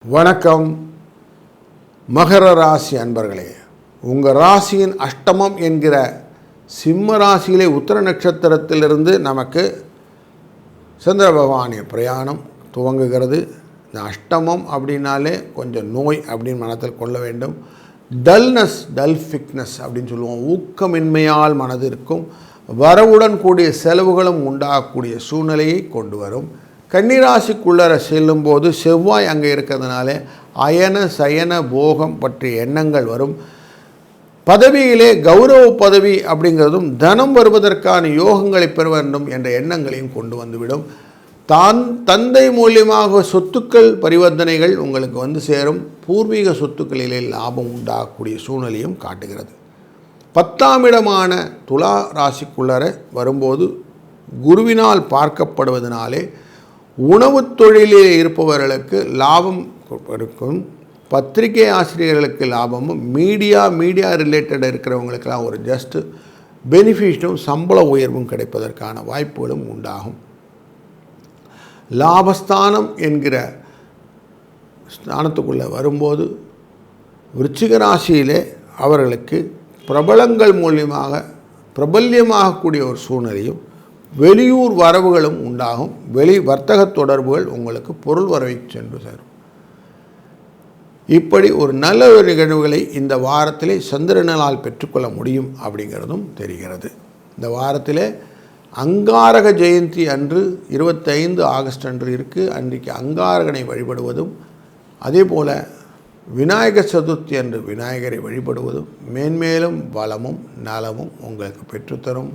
வணக்கம் மகர ராசி அன்பர்களே. உங்கள் ராசியின் அஷ்டமம் என்கிற சிம்ம ராசியிலே உத்திர நட்சத்திரத்திலிருந்து நமக்கு சந்திர பகவானின் பிரயாணம் துவங்குகிறது. இந்த அஷ்டமம் அப்படின்னாலே கொஞ்சம் நோய் அப்படின்னு மனத்தில் கொள்ள வேண்டும். டல் ஃபிக்னஸ் அப்படின்னு சொல்லுவோம். ஊக்கமின்மையால் மனதிற்கும் வரவுடன் கூடிய செலவுகளும் உண்டாகக்கூடிய சூழ்நிலையை கொண்டு வரும். கன்னிராசிக்குள்ளர செல்லும்போது செவ்வாய் அங்கே இருக்கிறதுனால அயன சயன போகம் பற்றிய எண்ணங்கள் வரும். பதவியிலே கௌரவ பதவி அப்படிங்கிறதும் தனம் வருவதற்கான யோகங்களை பெற வேண்டும் என்ற எண்ணங்களையும் கொண்டு வந்துவிடும். தந்தை மூலியமாக சொத்துக்கள் பரிவர்த்தனைகள் உங்களுக்கு வந்து சேரும். பூர்வீக சொத்துக்களிலே லாபம் உண்டாகக்கூடிய சூழ்நிலையும் காட்டுகிறது. 10ஆம் இடமான துலா ராசிக்குள்ளர வரும்போது குருவினால் பார்க்கப்படுவதனாலே உணவு தொழிலில் இருப்பவர்களுக்கு லாபம் இருக்கும். பத்திரிகை ஆசிரியர்களுக்கு லாபமும் மீடியா ரிலேட்டடாக இருக்கிறவங்களுக்கெல்லாம் ஒரு ஜஸ்ட்டு பெனிஃபிட்டும் சம்பள உயர்வும் கிடைப்பதற்கான வாய்ப்புகளும் உண்டாகும். லாபஸ்தானம் என்கிற ஸ்தானத்துக்குள்ளே வரும்போது விருச்சிக ராசியிலே அவர்களுக்கு பிரபலங்கள் மூலியமாக பிரபல்யமாகக்கூடிய ஒரு சூழ்நிலையும் வெளியூர் வரவுகளும் உண்டாகும். வர்த்தக தொடர்புகள் உங்களுக்கு பொருள் வரவை சென்று சேரும். இப்படி ஒரு நல்ல ஒரு நிகழ்வுகளை இந்த வாரத்திலே சந்திரனால் பெற்றுக்கொள்ள முடியும் அப்படிங்கிறதும் தெரிகிறது. இந்த வாரத்திலே அங்காரக ஜெயந்தி அன்று 25 ஆகஸ்ட் அன்று இருக்குது. அன்றைக்கு அங்காரகனை வழிபடுவதும் அதே போல் விநாயகர் சதுர்த்தி அன்று விநாயகரை வழிபடுவதும் மேன்மேலும் வளமும் நலமும் உங்களுக்கு பெற்றுத்தரும்.